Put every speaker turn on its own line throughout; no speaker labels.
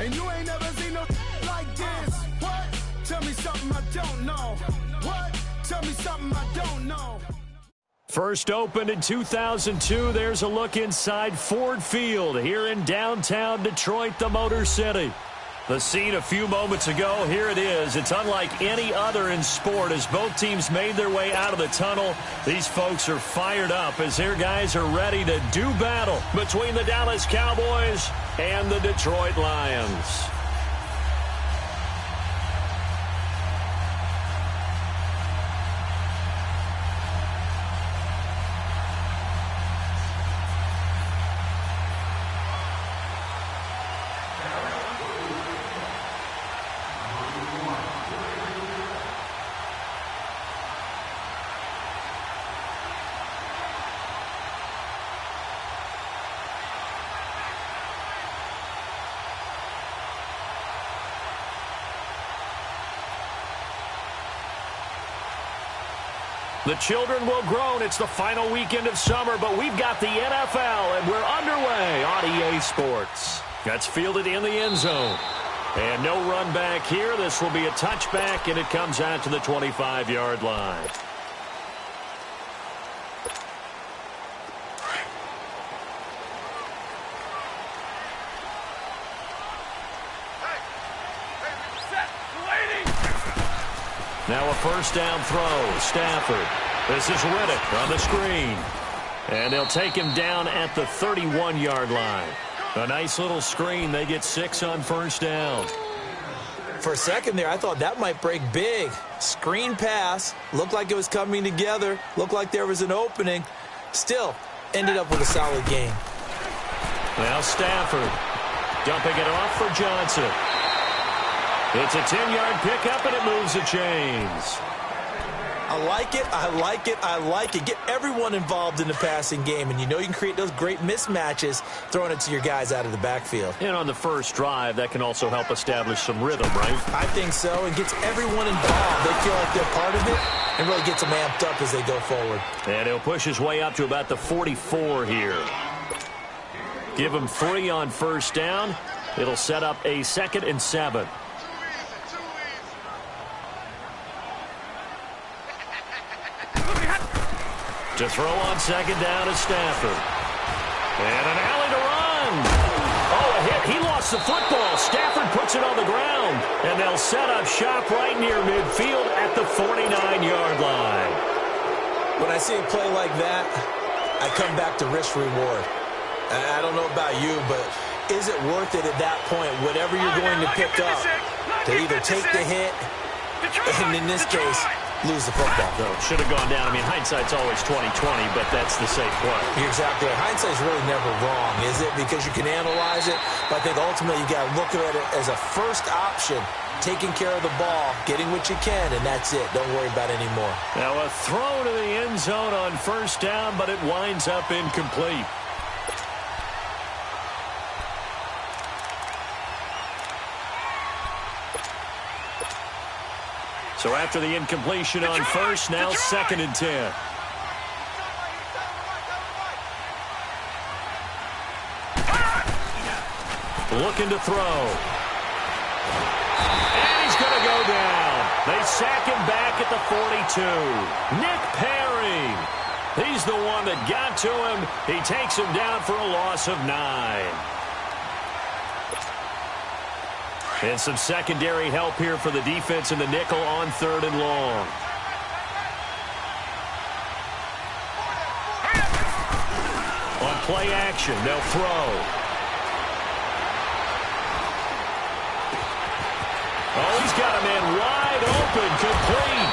And you ain't never seen no like this. What? Tell me something I don't know. What? Tell me something I don't know.
First opened in 2002, there's a look inside Ford Field here in downtown Detroit, the Motor City. The scene a few moments ago, here it is. It's unlike any other in sport as both teams made their way out of the tunnel. These folks are fired up as their guys are ready to do battle between the Dallas Cowboys and the Detroit Lions. The children will groan. It's the final weekend of summer, but we've got the NFL, and we're underway on EA Sports. That's fielded in the end zone. And no run back here. This will be a touchback, and it comes out to the 25-yard line. Now a first down throw. Stafford. This is Riddick on the screen. And they'll take him down at the 31-yard line. A nice little screen. They get 6 on first down.
For a second there, I thought that might break big. Screen pass. Looked like it was coming together. Looked like there was an opening. Still, ended up with a solid game.
Now Stafford. Dumping it off for Johnson. It's a 10-yard pickup, and it moves the chains.
I like it, I like it, I like it. Get everyone involved in the passing game, and you know you can create those great mismatches throwing it to your guys out of the backfield.
And on the first drive, that can also help establish some rhythm, right?
I think so, and gets everyone involved. They feel like they're part of it, and really gets them amped up as they go forward.
And he'll push his way up to about the 44 here. Give him 3 on first down. It'll set up a 2nd and 7. To throw on second down is Stafford. And an alley to run. Oh, a hit. He lost the football. Stafford puts it on the ground. And they'll set up shop right near midfield at the 49-yard line.
When I see a play like that, I come back to risk-reward. I don't know about you, but is it worth it at that point, whatever you're going to pick up, to either take the hit, and in this case, lose the football?
So should have gone down. I mean, hindsight's always 20/20, but that's the safe play.
You're exactly right. Hindsight's really never wrong, is it? Because you can analyze it, but I think ultimately you got to look at it as a first option, taking care of the ball, getting what you can, and that's it. Don't worry about it anymore.
Now a throw to the end zone on first down, but it winds up incomplete. So after the incompletion on first, now 2nd and 10. Looking to throw. And he's going to go down. They sack him back at the 42. Nick Perry. He's the one that got to him. He takes him down for a loss of 9. And some secondary help here for the defense in the nickel on 3rd and long. On play action, they'll throw. Oh, he's got a man wide open, complete.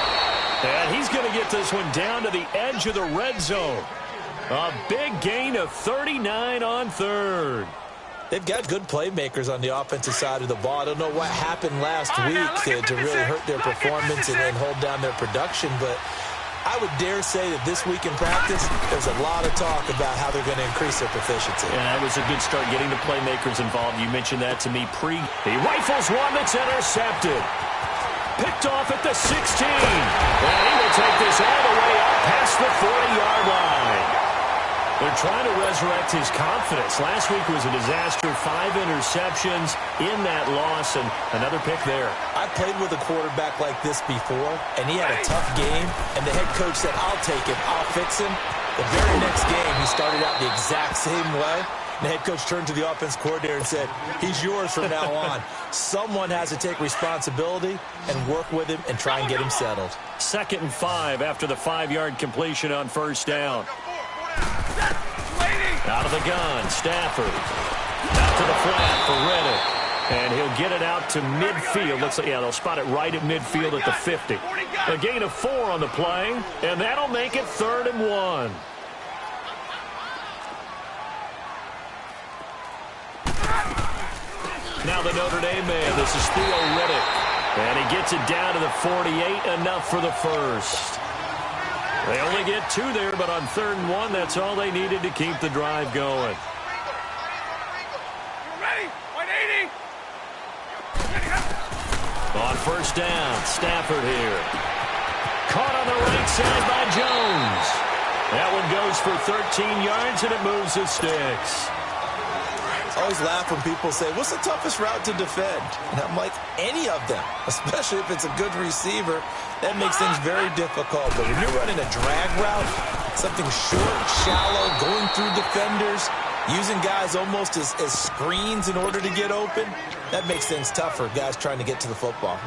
And he's going to get this one down to the edge of the red zone. A big gain of 39 on 3rd.
They've got good playmakers on the offensive side of the ball. I don't know what happened last week to really hurt their performance and hold down their production, but I would dare say that this week in practice, there's a lot of talk about how they're going to increase their proficiency.
Yeah, that was a good start getting the playmakers involved. You mentioned that to me He rifles one that's intercepted. Picked off at the 16. And he will take this all the way up past the 40-yard line. They're trying to resurrect his confidence. Last week was a disaster. 5 interceptions in that loss, and another pick there.
I played with a quarterback like this before, and he had a tough game, and the head coach said, I'll take him, I'll fix him. The very next game, he started out the exact same way. The head coach turned to the offense coordinator and said, he's yours from now on. Someone has to take responsibility and work with him and try and get him settled.
2nd and 5 after the 5-yard completion on first down. Out of the gun, Stafford. Out to the flat for Reddick. And he'll get it out to midfield. Looks like, yeah, they'll spot it right at midfield at the 50. A gain of 4 on the play, and that'll make it 3rd and 1. Now the Notre Dame man, this is Theo Reddick. And he gets it down to the 48, enough for the first. They only get 2 there, but on 3rd and 1, that's all they needed to keep the drive going. On first down, Stafford here. Caught on the right side by Jones. That one goes for 13 yards, and it moves the sticks.
I always laugh when people say, what's the toughest route to defend? And I'm like, any of them, especially if it's a good receiver. That makes things very difficult. But when you're running a drag route, something short, shallow, going through defenders, using guys almost as screens in order to get open, that makes things tougher, guys trying to get to the football.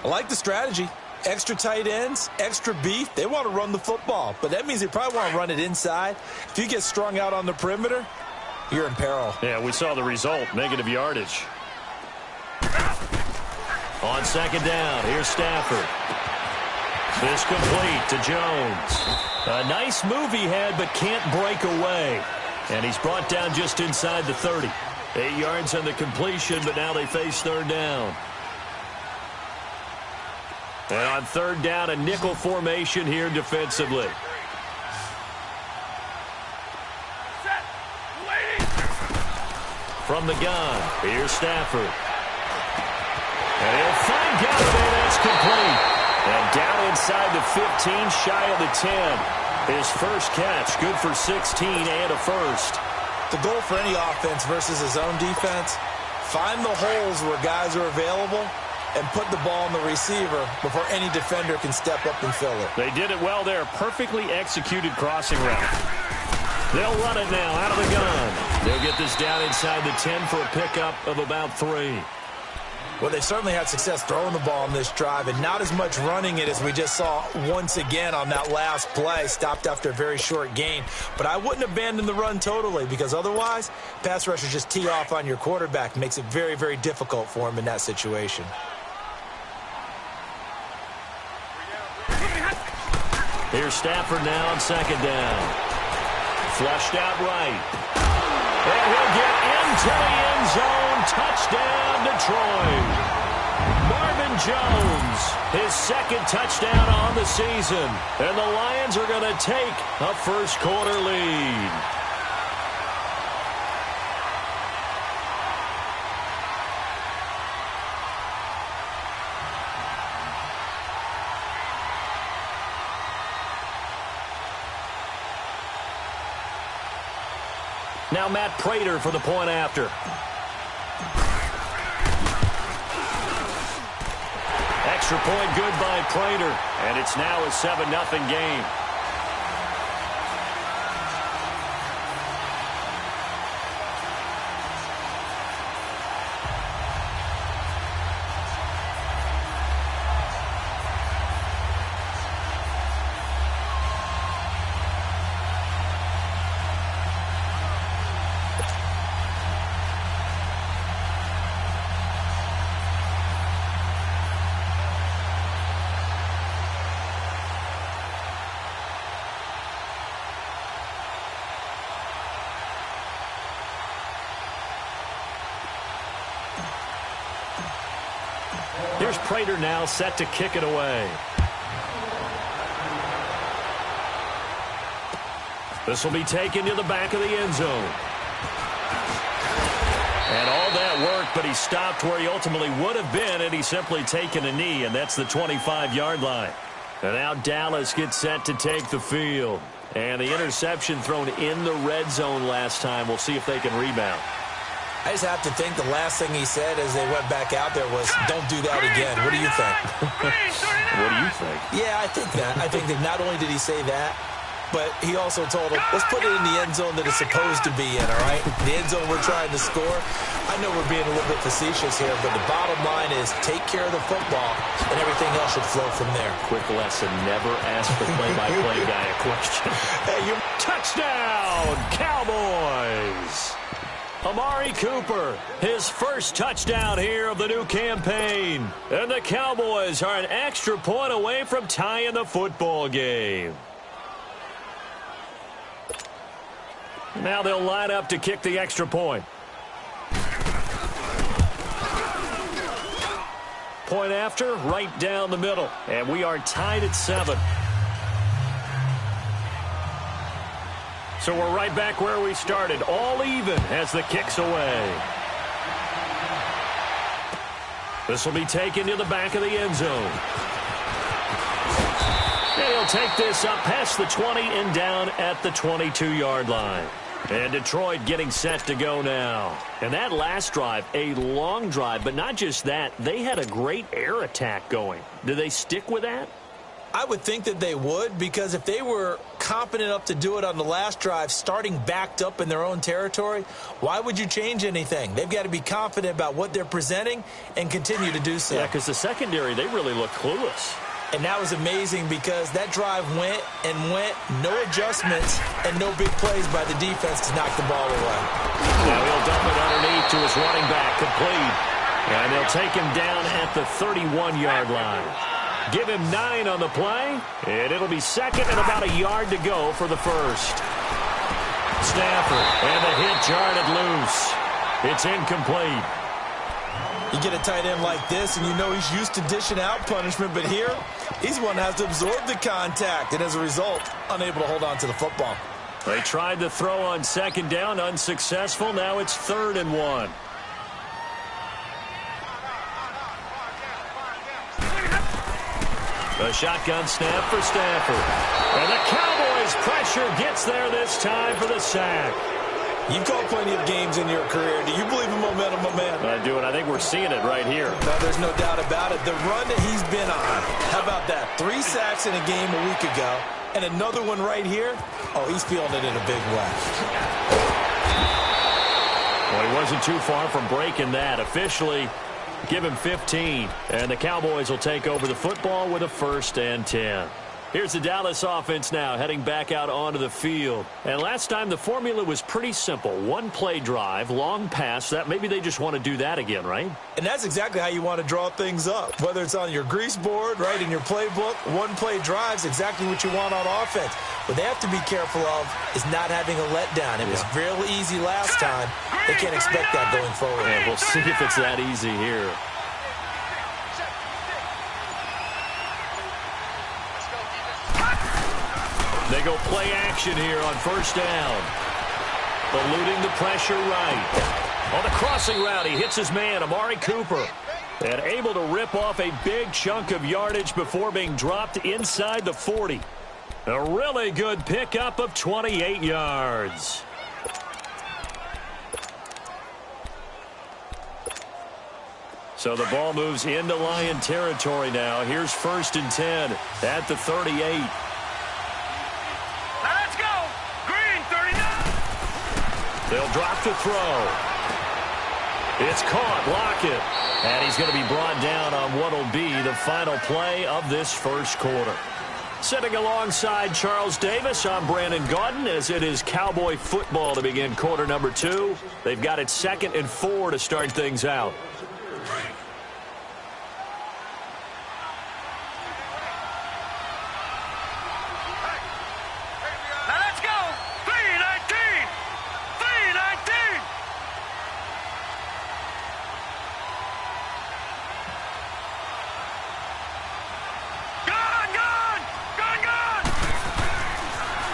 I like the strategy. Extra tight ends, extra beef, they want to run the football. But that means they probably want to run it inside. If you get strung out on the perimeter, you're in peril.
Yeah, we saw the result, negative yardage. On 2nd down, here's Stafford. This complete to Jones. A nice move he had, but can't break away. And he's brought down just inside the 30. 8 yards on the completion, but now they face 3rd down. And on 3rd down, a nickel formation here defensively. From the gun, here's Stafford. And he'll find Galloway, that's complete. And down inside the 15, shy of the 10. His first catch, good for 16 and a first.
The goal for any offense versus his own defense, find the holes where guys are available and put the ball on the receiver before any defender can step up and fill it.
They did it well there. Perfectly executed crossing route. They'll run it now out of the gun. They'll get this down inside the 10 for a pickup of about 3.
Well, they certainly had success throwing the ball on this drive, and not as much running it as we just saw once again on that last play, stopped after a very short gain. But I wouldn't abandon the run totally, because otherwise, pass rushers just tee off on your quarterback. Makes it very, very difficult for him in that situation.
Here's Stafford now on 2nd down. Flushed out right. And he'll get into the end zone. Touchdown, Detroit. Marvin Jones, his 2nd touchdown on the season. And the Lions are going to take a first-quarter lead. Now Matt Prater for the point after. Extra point good by Prater. And it's now a 7-0 game. Here's Prater now set to kick it away. This will be taken to the back of the end zone. And all that work, but he stopped where he ultimately would have been had he simply taken a knee, and that's the 25-yard line. And now Dallas gets set to take the field. And the interception thrown in the red zone last time. We'll see if they can rebound.
I just have to think the last thing he said as they went back out there was, don't do that again. What do you think?
What do you think?
Yeah, I think that. I think that not only did he say that, but he also told him, let's put it in the end zone that it's supposed to be in, all right? The end zone we're trying to score. I know we're being a little bit facetious here, but the bottom line is take care of the football, and everything else should flow from there.
Quick lesson, never ask the play-by-play guy a question.
Hey,
touchdown, Cowboys! Amari Cooper, his first touchdown here of the new campaign. And the Cowboys are an extra point away from tying the football game. Now they'll line up to kick the extra point. Point after, right down the middle. And we are tied at 7. So we're right back where we started, all even as the kick's away. This will be taken to the back of the end zone. And he'll take this up past the 20 and down at the 22-yard line. And Detroit getting set to go now. And that last drive, a long drive, but not just that. They had a great air attack going. Do they stick with that?
I would think that they would, because if they were competent enough to do it on the last drive, starting backed up in their own territory, why would you change anything? They've got to be confident about what they're presenting and continue to do so.
Yeah, because the secondary, they really look clueless.
And that was amazing because that drive went and went, no adjustments, and no big plays by the defense to knock the ball away.
Now he'll dump it underneath to his running back, complete. And they'll take him down at the 31-yard line. Give him 9 on the play, and it'll be second and about a yard to go for the first. Stafford, and the hit jarred it loose. It's incomplete.
You get a tight end like this, and you know he's used to dishing out punishment, but here, he's one that has to absorb the contact, and as a result, unable to hold on to the football.
They tried to throw on second down, unsuccessful. Now it's 3rd and 1. A shotgun snap for Stafford. And the Cowboys' pressure gets there this time for the sack.
You've called plenty of games in your career. Do you believe in momentum, my man?
I do, and I think we're seeing it right here.
No, there's no doubt about it. The run that he's been on, how about that? 3 sacks in a game a week ago, and another one right here. Oh, he's feeling it in a big way.
Well, he wasn't too far from breaking that. Officially, give him 15, and the Cowboys will take over the football with a 1st and 10. Here's the Dallas offense now heading back out onto the field. And last time the formula was pretty simple. 1-play drive, long pass. That maybe they just want to do that again, right?
And that's exactly how you want to draw things up. Whether it's on your grease board, right, in your playbook, 1-play drive's exactly what you want on offense. What they have to be careful of is not having a letdown. It was real easy last time. They can't expect that going forward.
And we'll see if it's that easy here. They go play action here on 1st down. Eluding the pressure right. On the crossing route, he hits his man, Amari Cooper. And able to rip off a big chunk of yardage before being dropped inside the 40. A really good pickup of 28 yards. So the ball moves into Lion territory now. Here's 1st and 10 at the 38. They'll drop to throw. It's caught. Lockett. And he's going to be brought down on what will be the final play of this first quarter. Sitting alongside Charles Davis, I'm Brandon Gaudin as it is Cowboy football to begin quarter number 2. They've got it 2nd and 4 to start things out.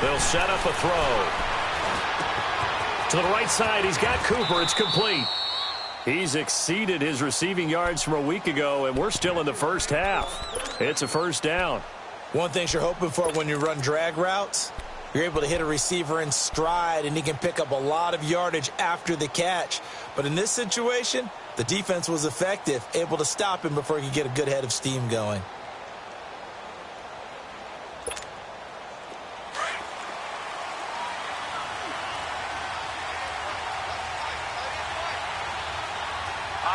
They'll set up a throw. To the right side, he's got Cooper. It's complete. He's exceeded his receiving yards from a week ago, and we're still in the first half. It's a 1st down.
One thing you're hoping for when you run drag routes, You're able to hit a receiver in stride, and he can pick up a lot of yardage after the catch. But in this situation, the defense was effective, able to stop him before he could get a good head of steam going.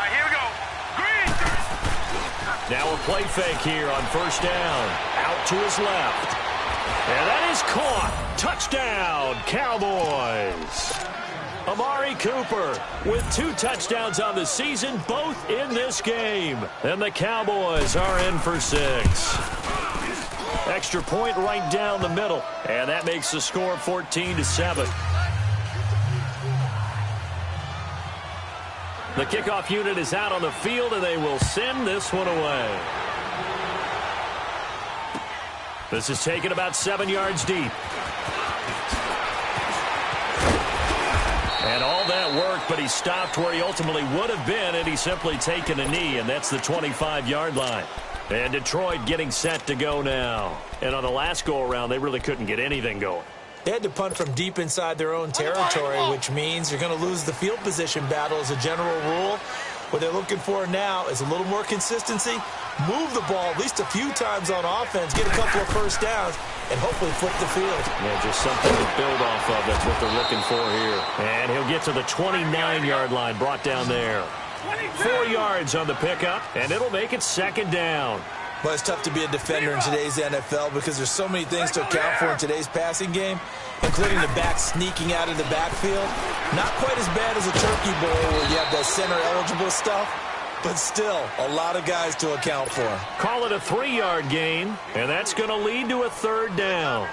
Here we go. Green.
Now a play fake here on first down. Out to his left. And that is caught. Touchdown, Cowboys. Amari Cooper with 2 touchdowns on the season, both in this game. And the Cowboys are in for 6. Extra point right down the middle. And that makes the score 14-7. The kickoff unit is out on the field, and they will send this one away. This is taken about 7 yards deep. And all that work, but he stopped where he ultimately would have been, and he's simply taken a knee, and that's the 25-yard line. And Detroit getting set to go now. And on the last go-around, they really couldn't get anything going.
They had to punt from deep inside their own territory, which means you're going to lose the field position battle as a general rule. What they're looking for now is a little more consistency, move the ball at least a few times on offense, get a couple of first downs, and hopefully flip the field.
Yeah, just something to build off of. That's what they're looking for here. And he'll get to the 29-yard line, brought down there. 4 yards on the pickup, and it'll make it second down.
Well, it's tough to be a defender in today's NFL because there's so many things to account for in today's passing game, including the back sneaking out of the backfield. Not quite as bad as a turkey bowl where you have that center-eligible stuff, but still a lot of guys to account for.
Call it a 3-yard gain, and that's going to lead to a third down.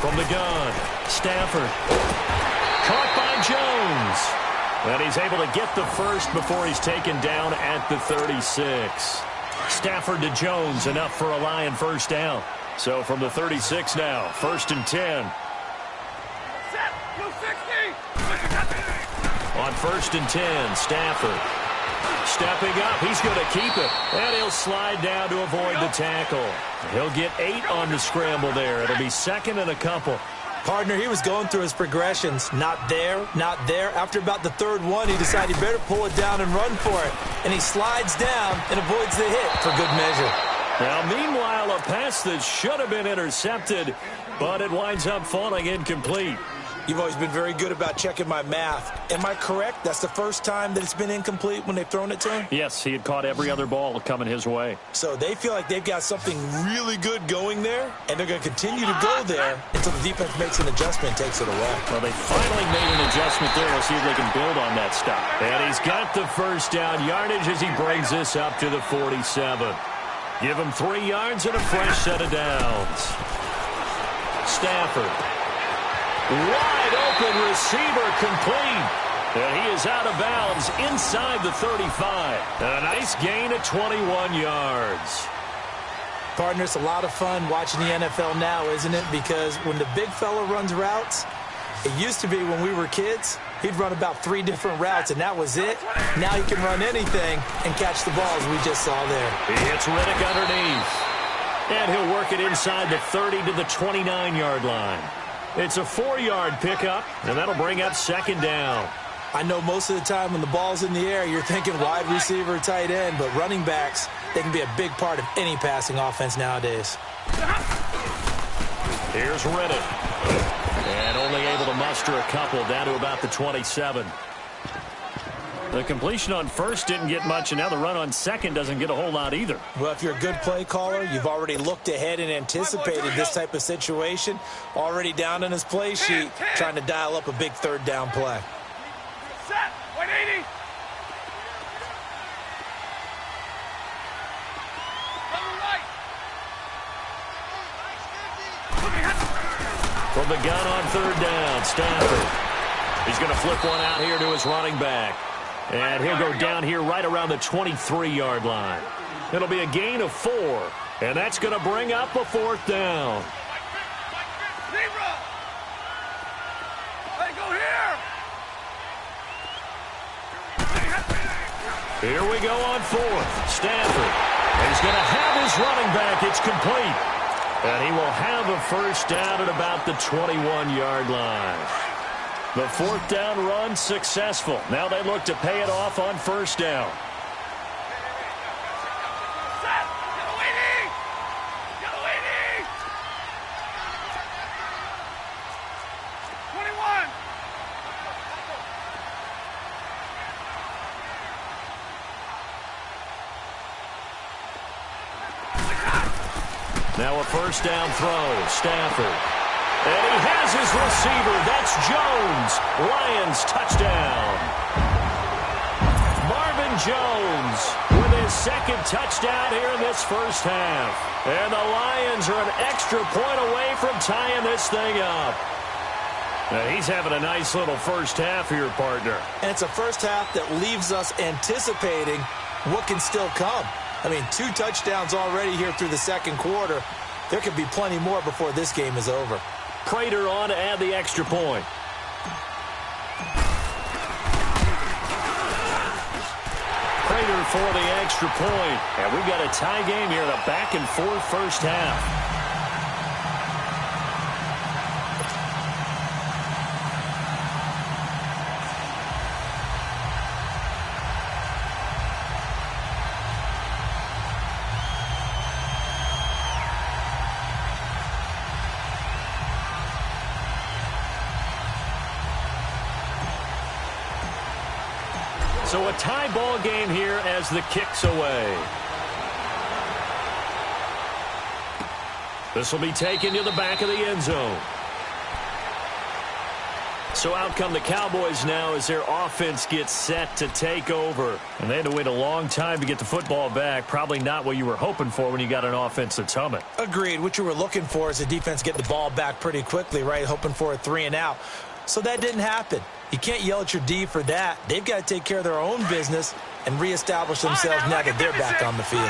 From the gun, Stafford. Caught by Jones. And he's able to get the first before he's taken down at the 36. Stafford to Jones, enough for a Lion first down. So from the 36 now, 1st and 10. On 1st and 10, Stafford. Stepping up, he's going to keep it. And he'll slide down to avoid the tackle. He'll get 8 on the scramble there. It'll be 2nd and a couple.
Partner, he was going through his progressions. Not there, not there. After about the 3rd one, he decided he better pull it down and run for it. And he slides down and avoids the hit for good measure.
Now, meanwhile, a pass that should have been intercepted, but it winds up falling incomplete.
You've always been very good about checking my math. Am I correct? That's the first time that it's been incomplete when they've thrown it to him?
Yes, he had caught every other ball coming his way.
So they feel like they've got something really good going there, and they're going to continue to go there until the defense makes an adjustment and takes it away.
Well, they finally made an adjustment there. We'll see if they can build on that stop. And he's got the first down yardage as he brings this up to the 47. Give him 3 yards and a fresh set of downs. Stafford. Wide open receiver complete. And he is out of bounds inside the 35. And a nice gain of 21 yards.
Partner, it's a lot of fun watching the NFL now, isn't it? Because when the big fella runs routes, it used to be when we were kids, he'd run about 3 different routes, and that was it. Now he can run anything and catch the balls we just saw there.
He hits Riddick underneath. And he'll work it inside the 30 to the 29-yard line. It's a 4-yard pickup, and that'll bring up 2nd down.
I know most of the time when the ball's in the air, you're thinking wide receiver, tight end, but running backs, they can be a big part of any passing offense nowadays.
Here's Riddick. And only able to muster a couple down to about the 27. The completion on first didn't get much, and now the run on second doesn't get a whole lot either.
Well, if you're a good play caller, you've already looked ahead and anticipated this type of situation. Already down in his play sheet, trying to dial up a big 3rd down play.
Set. 180.
From the gun on 3rd down, Stafford. He's going to flip one out here to his running back. And he'll go down here right around the 23-yard line. It'll be a gain of 4. And that's going to bring up a 4th down.
Hey, go here.
Here we go on fourth. Stanford. He's going to have his running back. It's complete. And he will have a first down at about the 21-yard line. The fourth down run successful. Now they look to pay it off on first down. Now a first down throw. Stafford. And he has his receiver. That's Jones. Lions touchdown. Marvin Jones with his second touchdown here in this first half. And the Lions are an extra point away from tying this thing up. Now he's having a nice little first half here, partner.
And it's a first half that leaves us anticipating what can still come. I mean, 2 touchdowns already here through the second quarter. There could be plenty more before this game is over.
Prater on to add the extra point. Prater for the extra point. And we've got a tie game here in a back-and-forth first half. So a tie ball game here as the kick's away. This will be taken to the back of the end zone. So out come the Cowboys now as their offense gets set to take over. And they had to wait a long time to get the football back. Probably not what you were hoping for when you got an offense that's humming.
Agreed. What you were looking for is the defense get the ball back pretty quickly, right? Hoping for a 3 and out. So that didn't happen. You can't yell at your D for that. They've got to take care of their own business and reestablish themselves now that they're back on the field.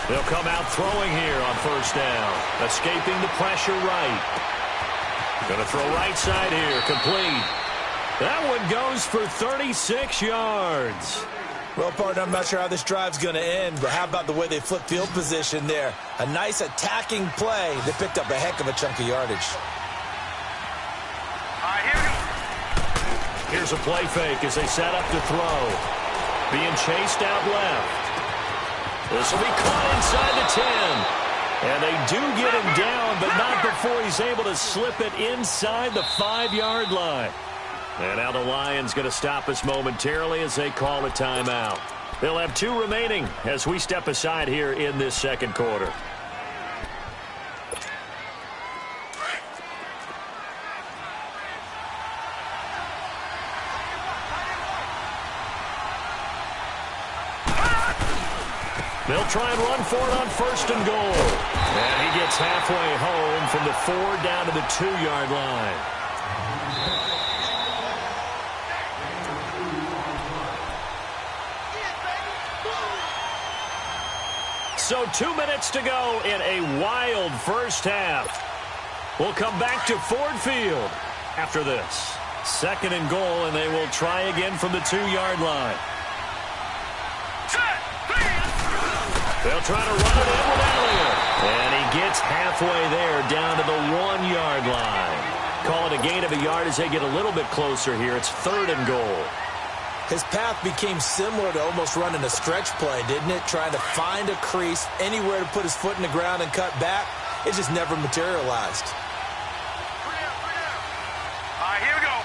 They'll come out throwing here on first down. Escaping the pressure right. Going to throw right side here. Complete. That one goes for 36 yards.
Well, partner, I'm not sure how this drive's going to end, but how about the way they flip field position there? A nice attacking play that picked up a heck of a chunk of yardage.
Here's a play fake as they set up to throw. Being chased out left. This will be caught inside the 10. And they do get him down, but not before he's able to slip it inside the 5-yard line. And now the Lions going to stop us momentarily as they call a timeout. They'll have 2 remaining as we step aside here in this second quarter. They'll try and run for it on first and goal. And he gets halfway home from the 4 down to the 2-yard line. So 2 minutes to go in a wild first half. We'll come back to Ford Field after this. Second and goal, and they will try again from the 2-yard line. They'll try to run it in with Elliott. And he gets halfway there down to the 1-yard line. Call it a gain of a yard as they get a little bit closer here. It's 3rd and goal.
His path became similar to almost running a stretch play, didn't it? Trying to find a crease, anywhere to put his foot in the ground and cut back. It just never materialized.
Here we go.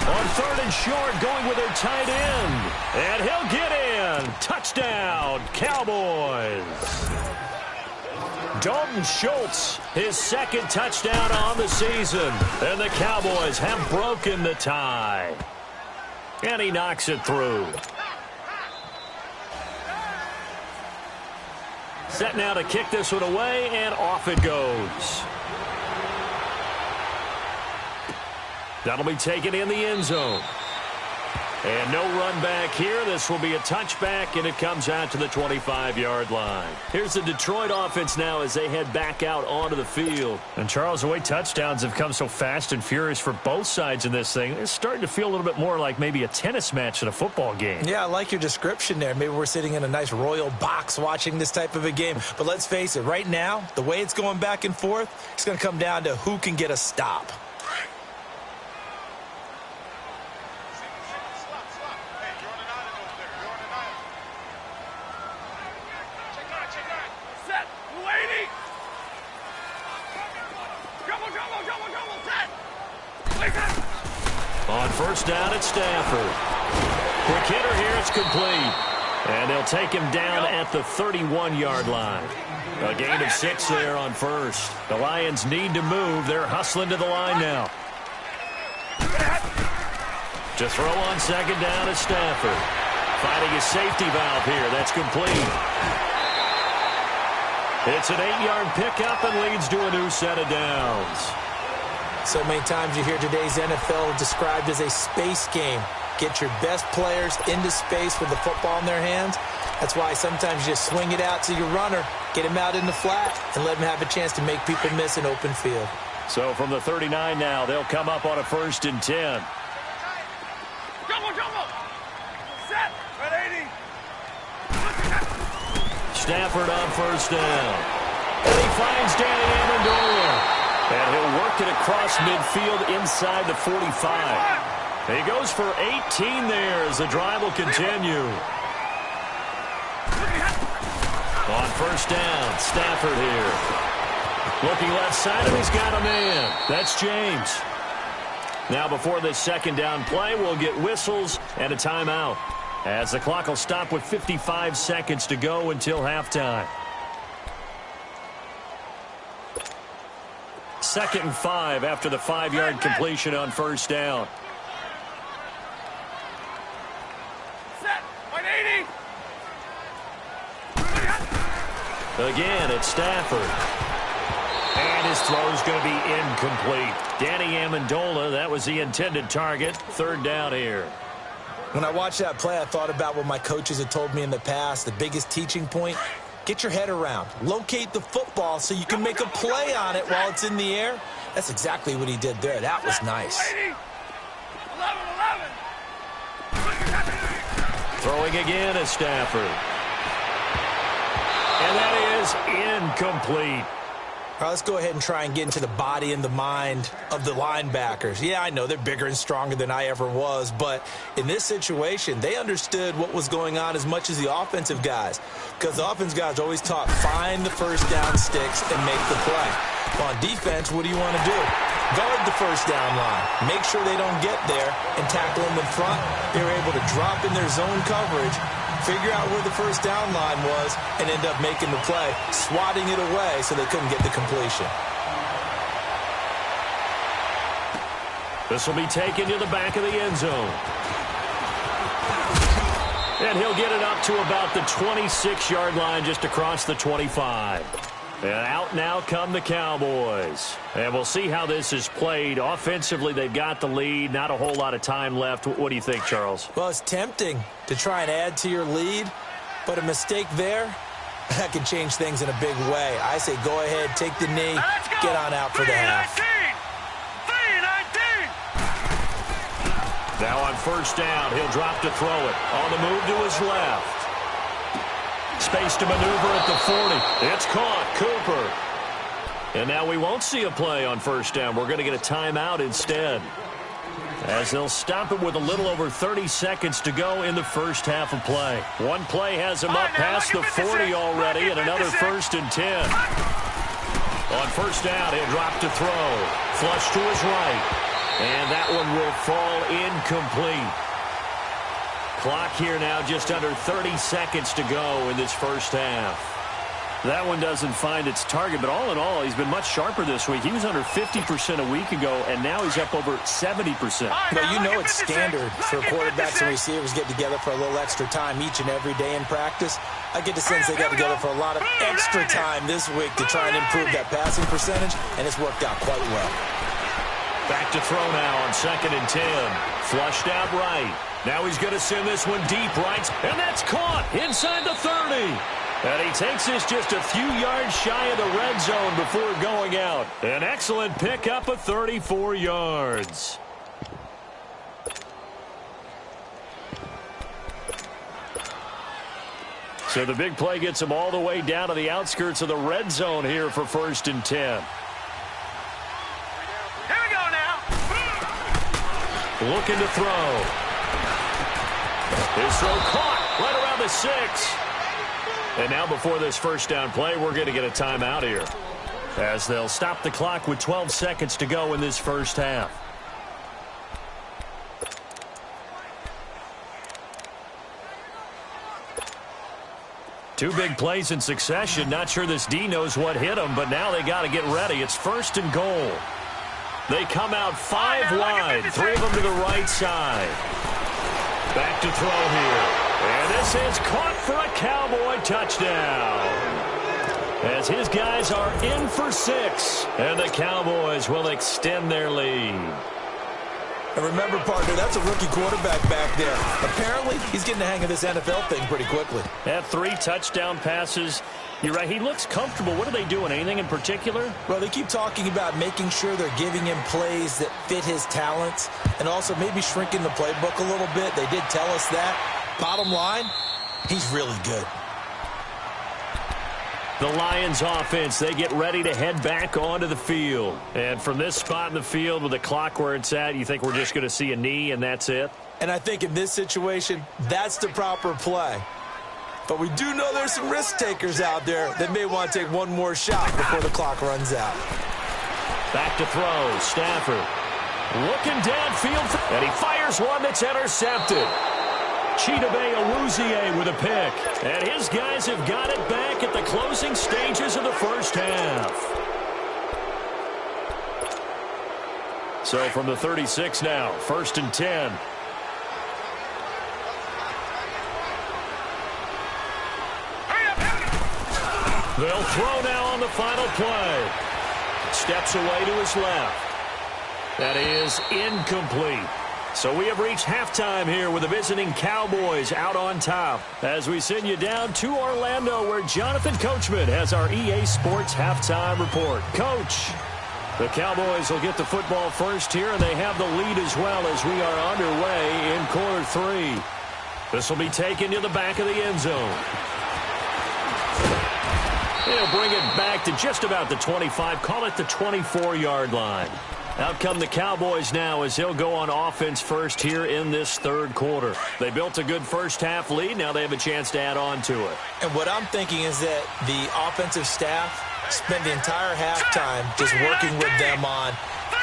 On 3rd and short, going with their tight end. And he'll get in. Touchdown, Cowboys. Dalton Schultz, his 2nd touchdown on the season. And the Cowboys have broken the tie. And he knocks it through. Set now to kick this one away, and off it goes. That'll be taken in the end zone. And no run back here. This will be a touchback, and it comes out to the 25-yard line. Here's the Detroit offense now as they head back out onto the field. And, Charles, the way touchdowns have come so fast and furious for both sides in this thing, it's starting to feel a little bit more like maybe a tennis match in a football game.
Yeah, I like your description there. Maybe we're sitting in a nice royal box watching this type of a game. But let's face it, right now, the way it's going back and forth, it's going to come down to who can get a stop.
On first down at Stafford. Quick hitter here, it's complete. And they'll take him down at the 31-yard line. A gain of 6 there on first. The Lions need to move. They're hustling to the line now. To throw on second down at Stafford. Finding a safety valve here. That's complete. It's an 8-yard pickup and leads to a new set of downs.
So many times you hear today's NFL described as a space game. Get your best players into space with the football in their hands. That's why sometimes you just swing it out to your runner, get him out in the flat, and let him have a chance to make people miss an open field.
So from the 39 now, they'll come up on a 1st and 10.
Set. Red 80.
Stafford on first down. And he finds Danny Amendola. And he'll work it across midfield inside the 45. He goes for 18 there as the drive will continue. On first down, Stafford here. Looking left side, and he's got a man. That's James. Now before this second down play, we'll get whistles and a timeout, as the clock will stop with 55 seconds to go until halftime. 2nd and 5 after the 5-yard completion on first down.
Set. 180.
Again, it's Stafford. And his throw's going to be incomplete. Danny Amendola, that was the intended target. 3rd down here.
When I watched that play, I thought about what my coaches had told me in the past. The biggest teaching point, get your head around. Locate the football so you can make a play on it while it's in the air. That's exactly what he did there. That was nice.
11.
Throwing again is Stafford. And that is incomplete.
All right, let's go ahead and try and get into the body and the mind of the linebackers. Yeah, I know they're bigger and stronger than I ever was, but in this situation, they understood what was going on as much as the offensive guys, because the offensive guys always taught, find the first down sticks and make the play. On defense, what do you want to do? Guard the first down line. Make sure they don't get there and tackle them in front. They were able to drop in their zone coverage, figure out where the first down line was, and end up making the play, swatting it away so they couldn't get the completion.
This will be taken to the back of the end zone. And he'll get it up to about the 26-yard line, just across the 25. And out now come the Cowboys. And we'll see how this is played. Offensively, they've got the lead. Not a whole lot of time left. What do you think, Charles?
Well, it's tempting to try and add to your lead, but a mistake there, that can change things in a big way. I say go ahead, take the knee, get on out for the half.
3-19.
Now on first down, he'll drop to throw it. On the move to his left. Space to maneuver at the 40. It's caught. Cooper. And now we won't see a play on first down. We're going to get a timeout instead, as they'll stop it with a little over 30 seconds to go in the first half of play. One play has him up past the 40 already, and another 1st and 10. On first down, he'll drop to throw. Flush to his right. And that one will fall incomplete. Clock here now just under 30 seconds to go in this first half. That one doesn't find its target, but all in all, he's been much sharper this week. He was under 50% a week ago, and now he's up over 70%.
Well, you know it's standard for quarterbacks and receivers get together for a little extra time each and every day in practice. I get the sense they got together for a lot of extra time this week to try and improve that passing percentage, and it's worked out quite well.
Back to throw now on 2nd and 10. Flushed out right. Now he's going to send this one deep right, and that's caught inside the 30. And he takes this just a few yards shy of the red zone before going out. An excellent pickup of 34 yards. So the big play gets him all the way down to the outskirts of the red zone here for 1st and 10.
Here we go now.
Looking to throw. His throw caught right around the 6. And now before this first down play, we're going to get a timeout here, as they'll stop the clock with 12 seconds to go in this first half. Two big plays in succession. Not sure this D knows what hit him, but now they got to get ready. It's 1st and goal. They come out 5 wide, 3 of them to the right side. Back to throw here. And this is caught for a Cowboy touchdown, as his guys are in for 6, and the Cowboys will extend their lead.
And remember, partner, that's a rookie quarterback back there. Apparently, he's getting the hang of this NFL thing pretty quickly.
Had 3 touchdown passes. You're right, he looks comfortable. What are they doing? Anything in particular?
Well, they keep talking about making sure they're giving him plays that fit his talents, and also maybe shrinking the playbook a little bit. They did tell us that. Bottom line, he's really good.
The Lions offense, they get ready to head back onto the field. And from this spot in the field with the clock where it's at, you think we're just going to see a knee and that's it?
And I think in this situation, that's the proper play. But we do know there's some risk takers out there that may want to take one more shot before the clock runs out.
Back to throw, Stafford looking downfield, and he fires one that's intercepted. Chidobe Awuzie with a pick. And his guys have got it back at the closing stages of the first half. So from the 36 now, 1st and 10. They'll throw now on the final play. Steps away to his left. That is incomplete. So we have reached halftime here with the visiting Cowboys out on top, as we send you down to Orlando, where Jonathan Coachman has our EA Sports halftime report. Coach, the Cowboys will get the football first here, and they have the lead as well as we are underway in quarter 3. This will be taken to the back of the end zone. He'll bring it back to just about the 25, call it the 24-yard line. Out come the Cowboys now as they'll go on offense first here in this third quarter. They built a good first half lead. Now they have a chance to add on to it.
And what I'm thinking is that the offensive staff spent the entire halftime just working with them on,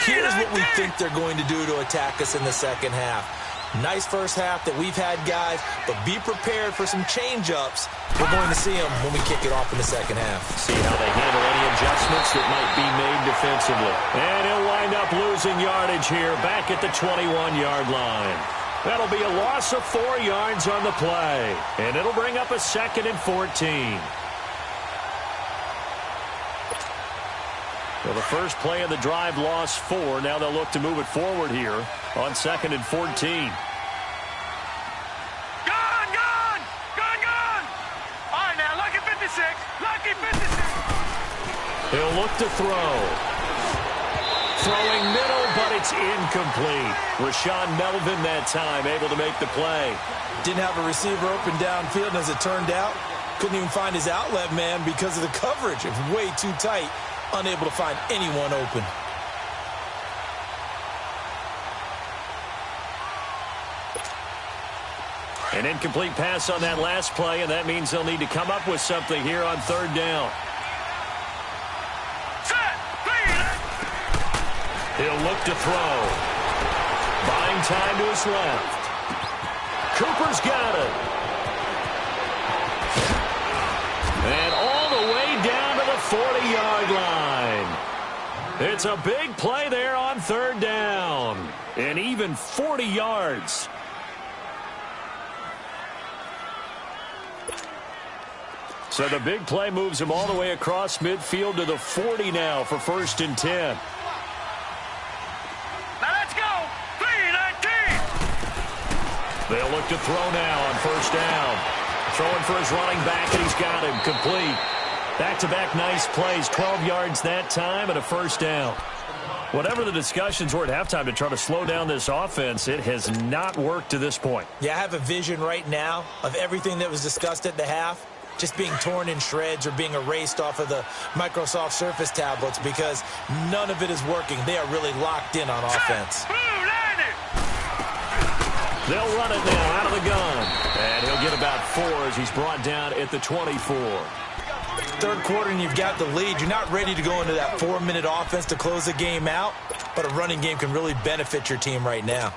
here's what we think they're going to do to attack us in the second half. Nice first half that we've had, guys, but be prepared for some change-ups. We're going to see them when we kick it off in the second half.
See how they handle any adjustments that might be made defensively. And he'll wind up losing yardage here back at the 21-yard line. That'll be a loss of 4 yards on the play. And it'll bring up a 2nd and 14. Well, the first play of the drive lost 4. Now they'll look to move it forward here on 2nd and 14.
Gone! All right, now, lucky 56. Lucky 56.
He'll look to throw. Throwing middle, but it's incomplete. Rashawn Melvin that time able to make the play.
Didn't have a receiver open downfield, and as it turned out, couldn't even find his outlet man because of the coverage. It was way too tight. Unable to find anyone open.
An incomplete pass on that last play, and that means they'll need to come up with something here on 3rd down. He'll look to throw. Buying time to his left. Cooper's got it. And all the way down to the 40-yard line. It's a big play there on 3rd down. And even 40 yards. So the big play moves him all the way across midfield to the 40 now for 1st and 10.
Now let's go. 3-19.
They to throw now on first down. Throwing for his running back, and he's got him complete. Back-to-back nice plays, 12 yards that time and a first down. Whatever the discussions were at halftime to try to slow down this offense, it has not worked to this point.
Yeah, I have a vision right now of everything that was discussed at the half just being torn in shreds or being erased off of the Microsoft Surface tablets because none of it is working. They are really locked in on offense.
They'll run it now out of the gun. And he'll get about 4 as he's brought down at the 24.
Third quarter and you've got the lead. You're not ready to go into that 4-minute offense to close the game out, but a running game can really benefit your team right now.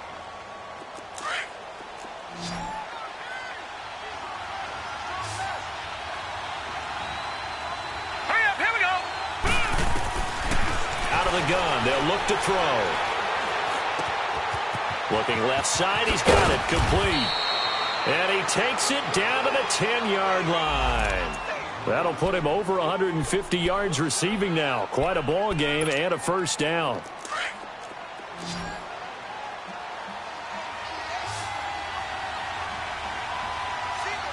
Hurry up, here we go.
Out of the gun, they'll look to throw. Looking left side, he's got it complete. And he takes it down to the 10-yard line. That'll put him over 150 yards receiving now. Quite a ball game and a first down.
All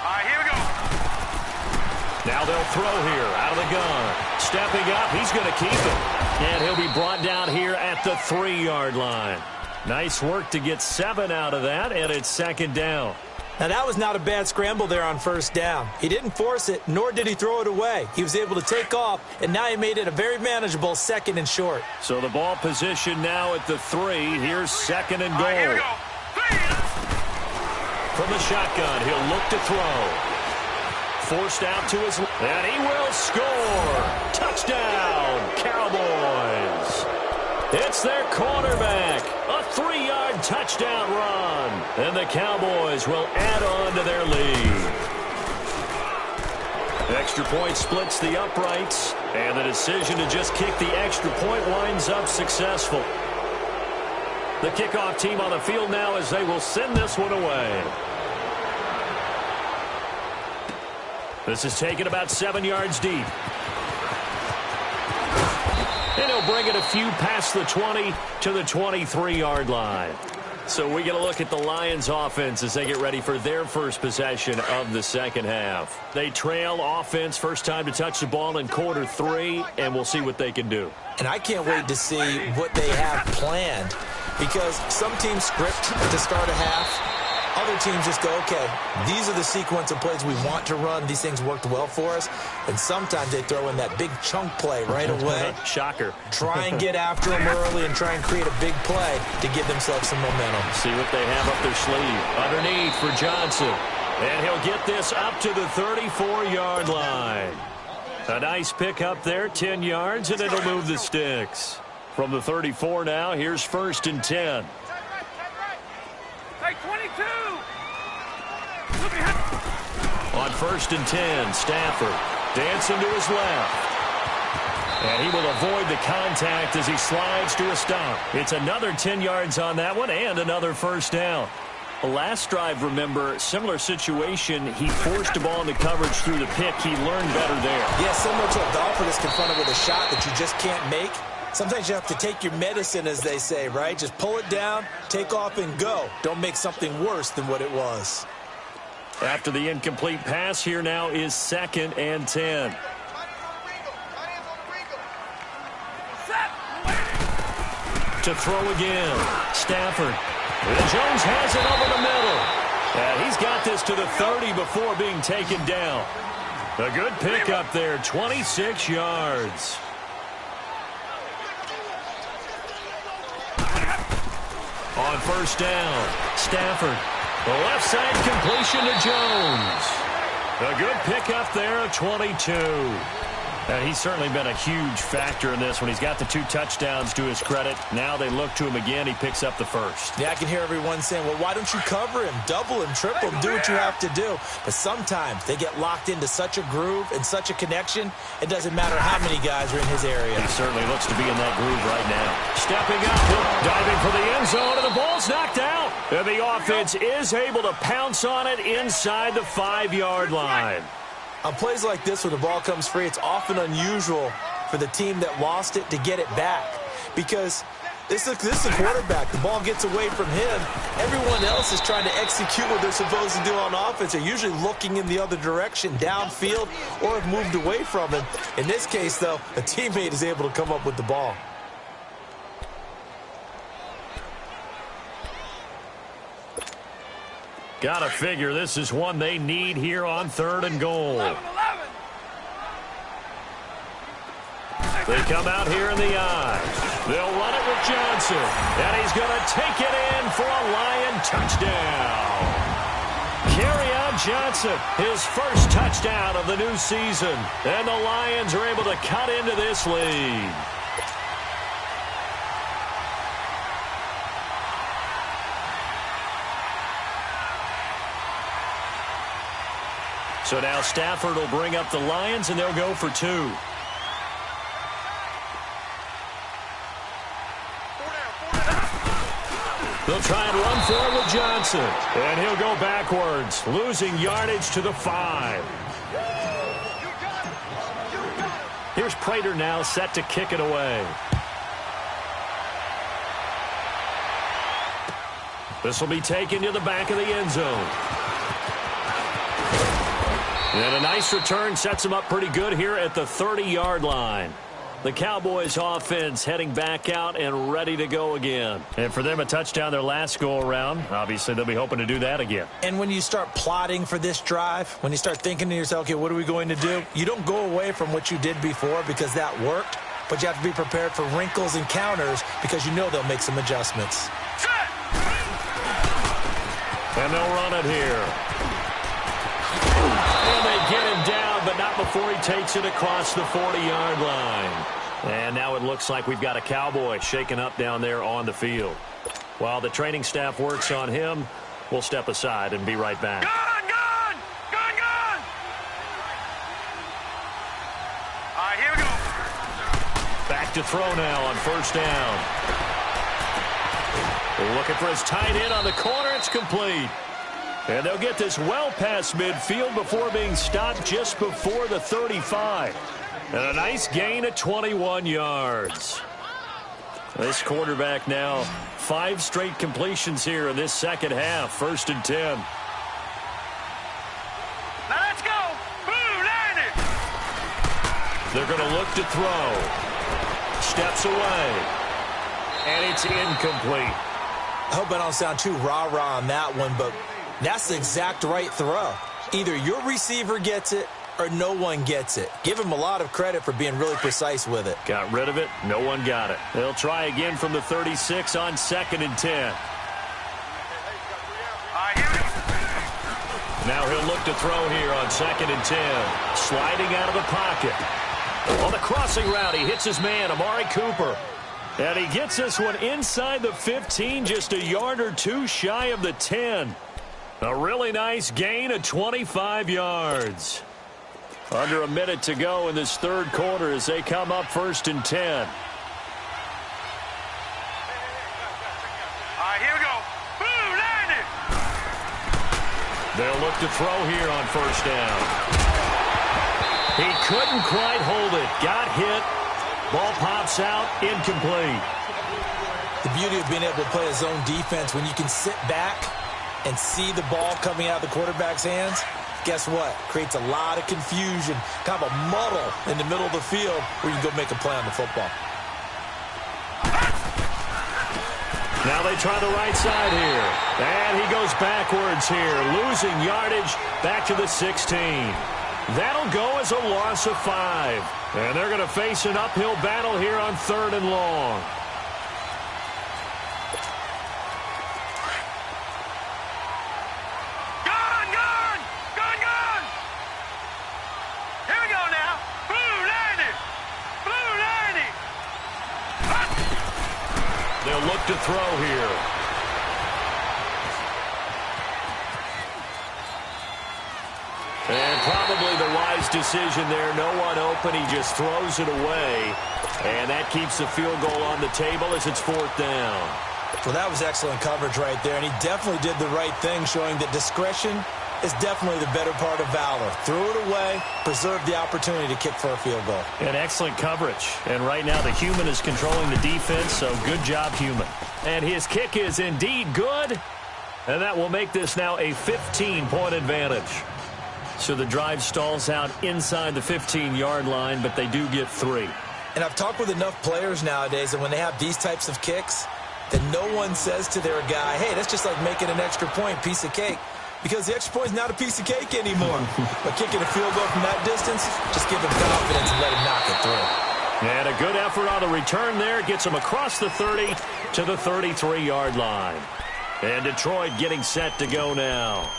right, here we go.
Now they'll throw here out of the gun. Stepping up, he's going to keep it. And he'll be brought down here at the 3-yard line. Nice work to get 7 out of that, and it's second down.
Now, that was not a bad scramble there on first down. He didn't force it, nor did he throw it away. He was able to take off, and now he made it a very manageable 2nd and short.
So the ball position now at the 3. Here's 2nd and goal.
All right, here we go.
From the shotgun, he'll look to throw. Forced out to his left, and he will score. Touchdown, Cowboys. It's their quarterback. A 3-yard touchdown run. And the Cowboys will add on to their lead. Extra point splits the uprights. And the decision to just kick the extra point winds up successful. The kickoff team on the field now as they will send this one away. This is taken about 7 yards deep. And he'll bring it a few past the 20 to the 23-yard line. So we get a look at the Lions offense as they get ready for their first possession of the second half. They trail offense first time to touch the ball in quarter 3, and we'll see what they can do.
And I can't wait to see what they have planned because some teams script to start a half. Other teams just go, okay, these are the sequence of plays we want to run. These things worked well for us. And sometimes they throw in that big chunk play right away.
Shocker.
Try and get after them early and try and create a big play to give themselves some momentum.
See what they have up their sleeve. Underneath for Johnson. And he'll get this up to the 34-yard line. A nice pick up there, 10 yards, and it'll move the sticks. From the 34 now, here's 1st and 10.
Hey, 22.
On 1st and 10, Stafford dancing to his left. And he will avoid the contact as he slides to a stop. It's another 10 yards on that one and another first down. The last drive, remember, similar situation. He forced the ball into coverage through the pick. He learned better there.
Yeah, similar to a golfer that's confronted with a shot that you just can't make. Sometimes you have to take your medicine, as they say, right? Just pull it down, take off, and go. Don't make something worse than what it was.
After the incomplete pass, here now is 2nd and 10. To throw again, Stafford. And Jones has it over the middle. And he's got this to the 30 before being taken down. A good pickup there, 26 yards. On first down, Stafford. The left side completion to Jones. A good pickup there of 22. And he's certainly been a huge factor in this when he's got the 2 touchdowns to his credit. Now they look to him again. He picks up the first.
Yeah, I can hear everyone saying, well, why don't you cover him, double him, triple him, do what you have to do. But sometimes they get locked into such a groove and such a connection, it doesn't matter how many guys are in his area.
He certainly looks to be in that groove right now. Stepping up, diving for the end zone, and the ball's knocked out. And the offense is able to pounce on it inside the 5-yard line.
On plays like this where the ball comes free, it's often unusual for the team that lost it to get it back because This is the quarterback. The ball gets away from him. Everyone else is trying to execute what they're supposed to do on offense. They're usually looking in the other direction, downfield, or have moved away from him. In this case, though, a teammate is able to come up with the ball.
Gotta figure this is one they need here on 3rd and goal.
11.
They come out here in the I. They'll run it with Johnson. And he's going to take it in for a Lion touchdown. Kerryon Johnson, his first touchdown of the new season. And the Lions are able to cut into this lead. So now Stafford will bring up the Lions, and they'll go for 2. They'll try and run forward with Johnson. And he'll go backwards, losing yardage to the 5. Here's Prater now set to kick it away. This will be taken to the back of the end zone. And a nice return sets him up pretty good here at the 30-yard line. The Cowboys offense heading back out and ready to go again. And for them, a touchdown their last go-around. Obviously, they'll be hoping to do that again.
And when you start plotting for this drive, when you start thinking to yourself, okay, what are we going to do? You don't go away from what you did before because that worked, but you have to be prepared for wrinkles and counters because you know they'll make some adjustments.
And they'll run it here. And they get him down, but not before he takes it across the 40-yard line. And now it looks like we've got a Cowboy shaken up down there on the field. While the training staff works on him, we'll step aside and be right back.
Gun! All right, here we go.
Back to throw now on 1st down. Looking for his tight end on the corner. It's complete. And they'll get this well past midfield before being stopped just before the 35. And a nice gain of 21 yards. This quarterback now 5 straight completions here in this second half. 1st and 10.
Now let's go. Boom, land it.
They're going to look to throw. Steps away. And it's incomplete.
I hope I don't sound too rah-rah on that one, but that's the exact right throw. Either your receiver gets it or no one gets it. Give him a lot of credit for being really precise with it.
Got rid of it. No one got it. They'll try again from the 36 on 2nd and 10. Now he'll look to throw here on 2nd and 10. Sliding out of the pocket. On the crossing route, he hits his man, Amari Cooper. And he gets this one inside the 15, just a yard or 2 shy of the 10. A really nice gain of 25 yards. Under a minute to go in this 3rd quarter as they come up 1st and 10.
All right, here we go. Boom, land it.
They'll look to throw here on 1st down. He couldn't quite hold it. Got hit. Ball pops out, incomplete.
The beauty of being able to play a zone defense when you can sit back and see the ball coming out of the quarterback's hands, guess what? Creates a lot of confusion, kind of a muddle in the middle of the field where you can go make a play on the football.
Now they try the right side here. And he goes backwards here, losing yardage back to the 16. That'll go as a loss of 5. And they're going to face an uphill battle here on 3rd and long.
Gun! Here we go now. Blue, land it.
They'll look to throw here. And probably the wise decision there. No one open. He just throws it away. And that keeps the field goal on the table as it's 4th down.
Well, that was excellent coverage right there, and he definitely did the right thing, showing that discretion is definitely the better part of valor. Throw it away, preserve the opportunity to kick for a field goal.
And excellent coverage. And right now the human is controlling the defense, so good job, human. And his kick is indeed good. And that will make this now a 15-point advantage. So the drive stalls out inside the 15-yard line, but they do get 3.
And I've talked with enough players nowadays that when they have these types of kicks, that no one says to their guy, hey, that's just like making an extra point, piece of cake. Because the extra point is not a piece of cake anymore. But kicking a field goal from that distance, just give him confidence and let him knock it through.
And a good effort on the return there. Gets him across the 30 to the 33-yard line. And Detroit getting set to go now.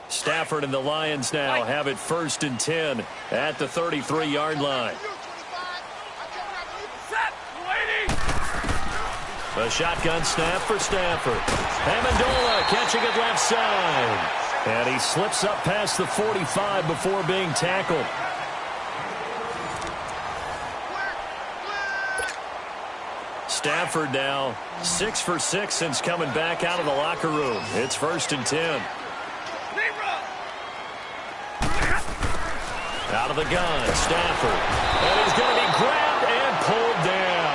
Stafford and the Lions now have it 1st and 10 at the 33-yard line. A shotgun snap for Stafford. Amendola catching it left side. And he slips up past the 45 before being tackled. Stafford now 6 for 6 since coming back out of the locker room. It's 1st and 10. Out of the gun, Stafford. And he's going to be grabbed and pulled down.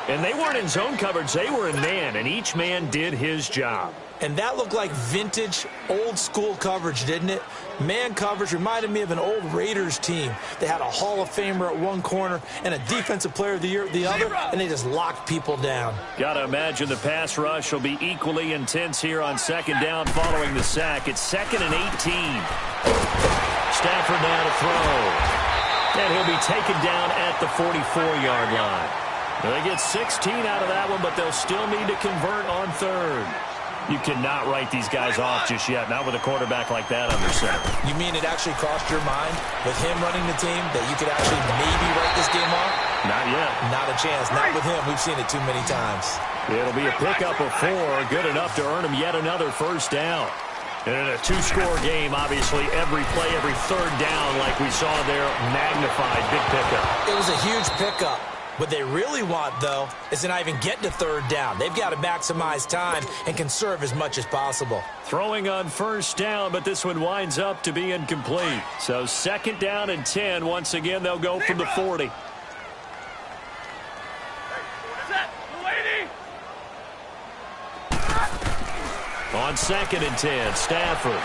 And they weren't in zone coverage. They were in man, and each man did his job.
And that looked like vintage, old-school coverage, didn't it? Man coverage reminded me of an old Raiders team. They had a Hall of Famer at one corner and a Defensive Player of the Year at the other, and they just locked people down.
Got to imagine the pass rush will be equally intense here on 2nd down following the sack. It's 2nd and 18. Stafford now to throw. And he'll be taken down at the 44-yard line. They get 16 out of that one, but they'll still need to convert on 3rd. You cannot write these guys off just yet, not with a quarterback like that under center.
You mean it actually crossed your mind with him running the team that you could actually maybe write this game off?
Not yet.
Not a chance. Not with him. We've seen it too many times.
It'll be a pickup of 4, good enough to earn him yet another 1st down. And in a 2-score game, obviously, every play, every 3rd down, like we saw there, magnified, big pickup.
It was a huge pickup. What they really want, though, is to not even get to 3rd down. They've got to maximize time and conserve as much as possible.
Throwing on 1st down, but this one winds up to be incomplete. So 2nd down and 10. Once again, they'll go from the 40. On 2nd and 10, Stafford.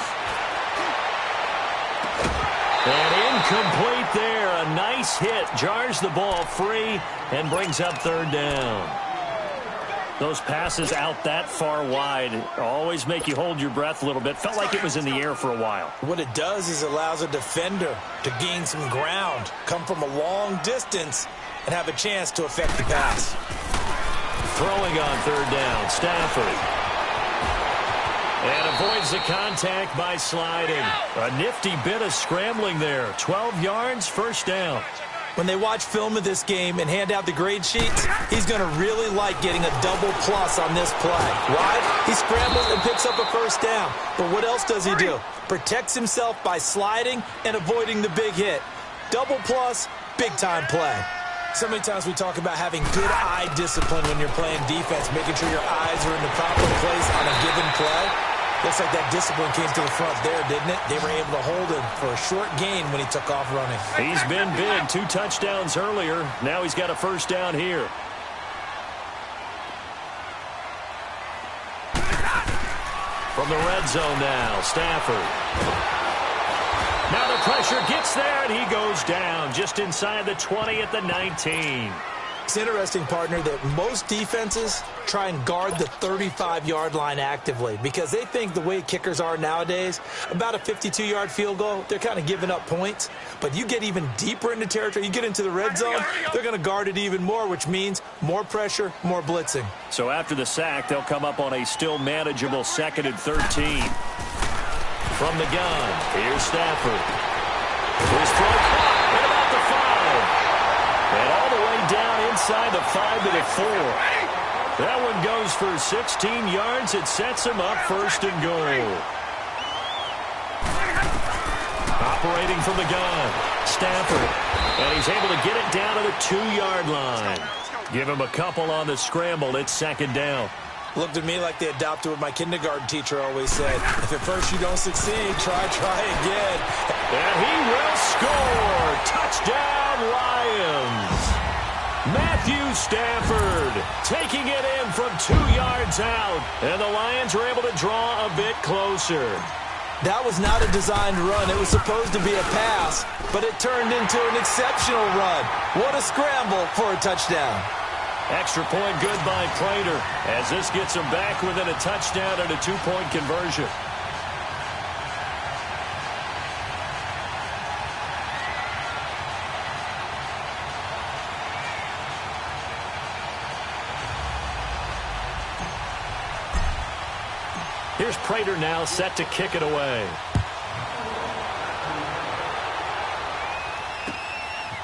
And incomplete there. A nice hit. Jars the ball free and brings up 3rd down. Those passes out that far wide always make you hold your breath a little bit. Felt like it was in the air for a while.
What it does is it allows a defender to gain some ground, come from a long distance, and have a chance to affect the pass.
Throwing on 3rd down, Stafford. And avoids the contact by sliding. A nifty bit of scrambling there. 12 yards, 1st down.
When they watch film of this game and hand out the grade sheets, he's going to really like getting a double plus on this play. Why? He scrambles and picks up a 1st down. But what else does he do? Protects himself by sliding and avoiding the big hit. Double plus, big-time play. So many times we talk about having good eye discipline when you're playing defense, making sure your eyes are in the proper place on a given play. Looks like that discipline came to the front there, didn't it? They were able to hold him for a short gain when he took off running.
He's been big. 2 touchdowns earlier. Now he's got a 1st down here. From the red zone now, Stafford. Now the pressure gets there, and he goes down just inside the 20 at the 19.
It's interesting, partner, that most defenses try and guard the 35-yard line actively because they think the way kickers are nowadays, about a 52-yard field goal, they're kind of giving up points. But you get even deeper into territory, you get into the red zone, they're going to guard it even more, which means more pressure, more blitzing.
So after the sack, they'll come up on a still manageable 2nd and 13. From the gun, here's Stafford. Here's throw caught at about the 5. And all the way down inside the 5 to the 4. That one goes for 16 yards. It sets him up 1st and goal. Operating from the gun, Stafford. And he's able to get it down to the 2-yard line. Give him a couple on the scramble. It's second down.
Looked at me like they adopted what my kindergarten teacher always said. If at first you don't succeed, try again.
And he will score. Touchdown, Lions. Matthew Stafford taking it in from 2 yards out. And the Lions are able to draw a bit closer.
That was not a designed run. It was supposed to be a pass, but it turned into an exceptional run. What a scramble for a touchdown.
Extra point good by Prater as this gets him back within a touchdown and a 2-point conversion. Here's Prater now set to kick it away.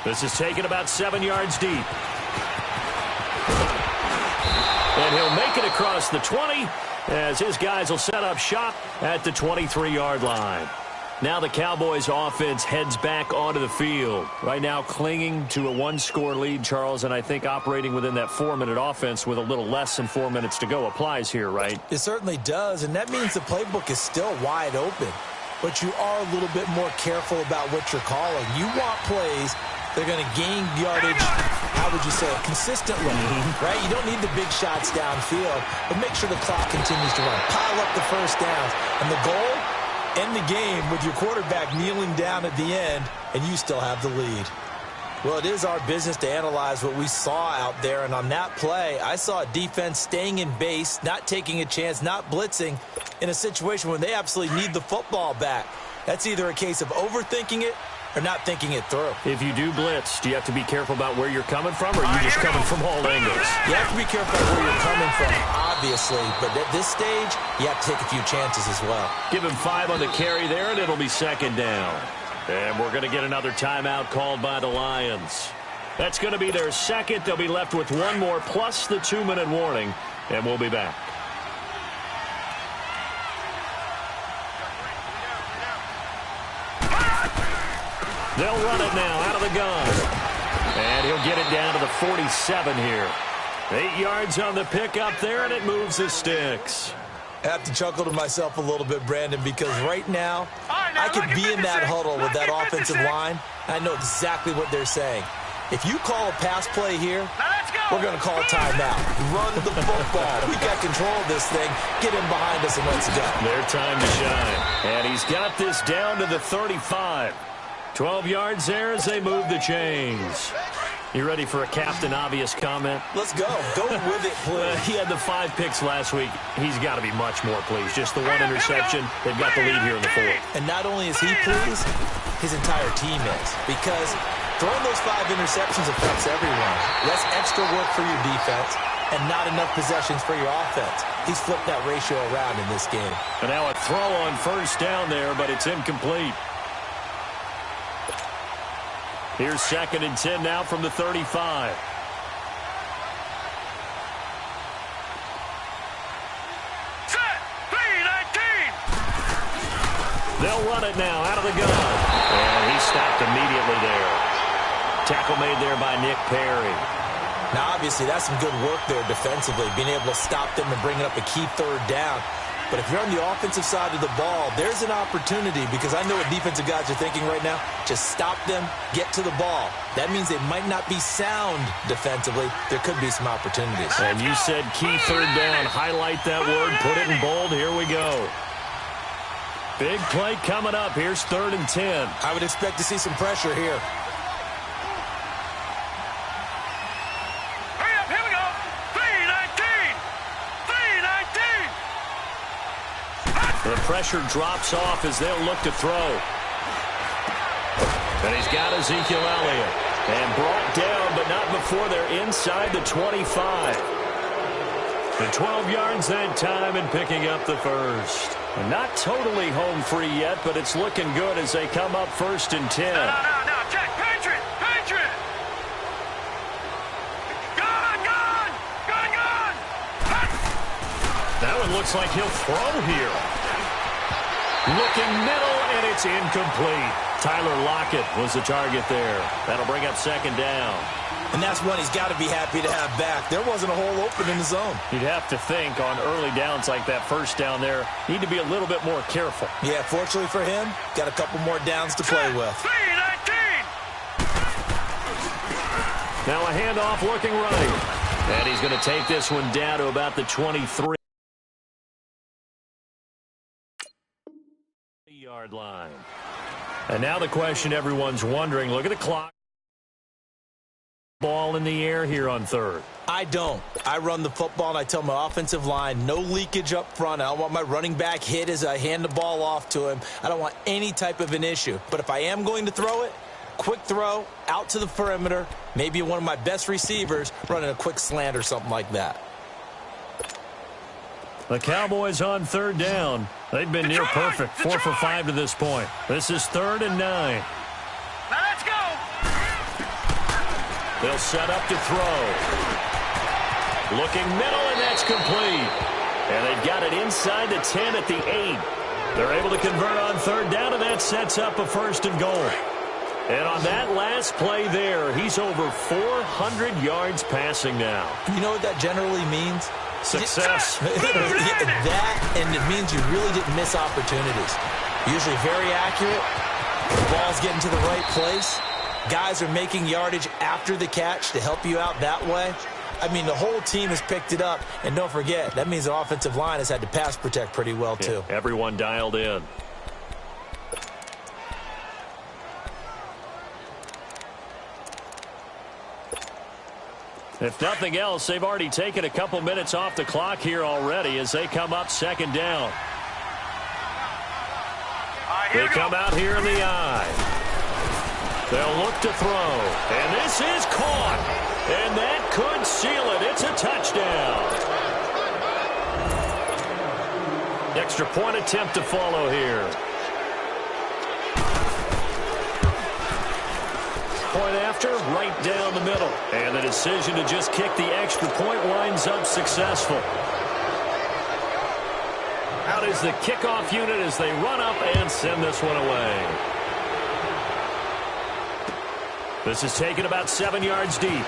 This is taken about 7 yards deep. And he'll make it across the 20 as his guys will set up shop at the 23-yard line. Now the Cowboys offense heads back onto the field. Right now clinging to a 1-score lead, Charles, and I think operating within that 4-minute offense with a little less than 4 minutes to go applies here, right?
It certainly does, and that means the playbook is still wide open. But you are a little bit more careful about what you're calling. You want plays that are going to gain yardage, how would you say it, consistently, right? You don't need the big shots downfield, but make sure the clock continues to run. Pile up the first downs. And the goal? End the game with your quarterback kneeling down at the end, and you still have the lead. Well, it is our business to analyze what we saw out there, and on that play, I saw a defense staying in base, not taking a chance, not blitzing, in a situation where they absolutely need the football back. That's either a case of overthinking it or not thinking it through.
If you do blitz, do you have to be careful about where you're coming from, or are you just coming from all angles?
You have to be careful about where you're coming from, obviously, but at this stage, you have to take a few chances as well.
Give him 5 on the carry there, and it'll be second down. And we're going to get another timeout called by the Lions. That's going to be their second. They'll be left with one more, plus the 2-minute warning, and we'll be back. They'll run it now out of the gun. And he'll get it down to the 47 here. 8 yards on the pickup there, and it moves the sticks.
I have to chuckle to myself a little bit, Brandon, because right now, I could be in that huddle with that offensive line, and I know exactly what they're saying. If you call a pass play here, we're going to call a timeout. Run the football. We got control of this thing. Get in behind us and let's go.
Their time to shine. And he's got this down to the 35. 12 yards there as they move the chains. You ready for a Captain Obvious comment?
Let's go. Go with it, please.
He had the 5 picks last week. He's got to be much more pleased. Just the 1 interception. They've got the lead here in the 4th.
And not only is he pleased, his entire team is. Because throwing those 5 interceptions affects everyone. That's extra work for your defense and not enough possessions for your offense. He's flipped that ratio around in this game.
And now a throw on first down there, but it's incomplete. Here's 2nd and 10 now from the 35. They'll run it now out of the gun. And he stopped immediately there. Tackle made there by Nick Perry.
Now, obviously, that's some good work there defensively, being able to stop them and bring up a key 3rd down. But if you're on the offensive side of the ball, there's an opportunity, because I know what defensive guys are thinking right now. Just stop them, get to the ball. That means they might not be sound defensively. There could be some opportunities.
And you said key 3rd down. Highlight that word. Put it in bold. Here we go. Big play coming up. Here's 3rd and 10.
I would expect to see some pressure here.
The pressure drops off as they'll look to throw. And he's got Ezekiel Elliott. And brought down, but not before they're inside the 25. The 12 yards that time and picking up the first. And not totally home free yet, but it's looking good as they come up 1st and 10.
No, Jack, Patriot! Gone!
That one looks like he'll throw here. Looking middle, and it's incomplete. Tyler Lockett was the target there. That'll bring up 2nd down.
And that's one he's got to be happy to have back. There wasn't a hole open in the zone.
You'd have to think on early downs like that first down there, need to be a little bit more careful.
Yeah, fortunately for him, got a couple more downs to play with.
Now a handoff looking right. And he's going to take this one down to about the 23-yard line. And now the question everyone's wondering, look at the clock. Ball in the air here on third.
I don't. I run the football, and I tell my offensive line, no leakage up front. I don't want my running back hit as I hand the ball off to him. I don't want any type of an issue. But if I am going to throw it, quick throw, out to the perimeter, maybe one of my best receivers running a quick slant or something like that.
The Cowboys on third down. They've been near perfect, 4 for 5 to this point. This is 3rd and 9.
Now let's go.
They'll set up to throw. Looking middle, and that's complete. And they've got it inside the 10 at the 8. They're able to convert on third down, and that sets up a 1st and goal. And on that last play there, he's over 400 yards passing now.
You know what that generally means?
Success.
That, and it means you really didn't miss opportunities. Usually very accurate. The ball's getting to the right place. Guys are making yardage after the catch to help you out that way. I mean, the whole team has picked it up. And don't forget, that means the offensive line has had to pass protect pretty well, too.
Yeah, everyone dialed in. If nothing else, they've already taken a couple minutes off the clock here already as they come up 2nd down. They come out here in the eye. They'll look to throw. And this is caught. And that could seal it. It's a touchdown. Extra point attempt to follow here. Point after, right down the middle. And the decision to just kick the extra point winds up successful. Out is the kickoff unit as they run up and send this one away. This is taken about 7 yards deep.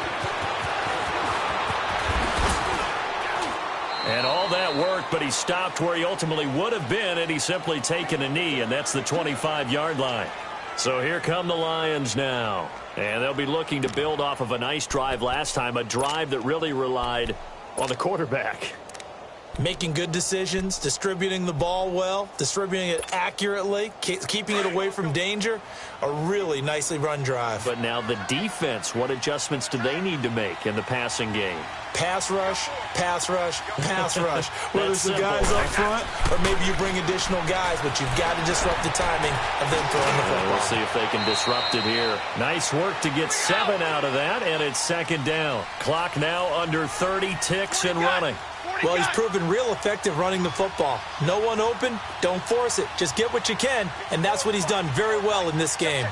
And all that work, but he stopped where he ultimately would have been, and he's simply taken a knee, and that's the 25-yard line. So here come the Lions now. And they'll be looking to build off of a nice drive last time, a drive that really relied on the quarterback.
Making good decisions, distributing the ball well, distributing it accurately, keeping it away from danger. A really nicely run drive.
But now the defense, what adjustments do they need to make in the passing game?
Pass rush, pass rush, pass rush. Whether it's the
simple.
guys up front or maybe you bring additional guys, but you've got to disrupt the timing of them throwing the football.
We'll see if they can disrupt it here. Nice work to get 7 out of that, and it's 2nd down. Clock now under 30 ticks and running.
Well, he's proven real effective running the football. No one open, don't force it. Just get what you can, and that's what he's done very well in this game.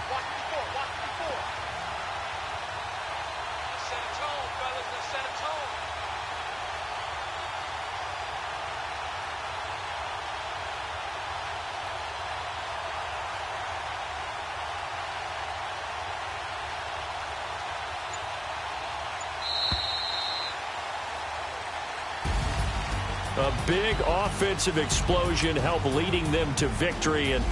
A big offensive explosion helped leading them to victory, and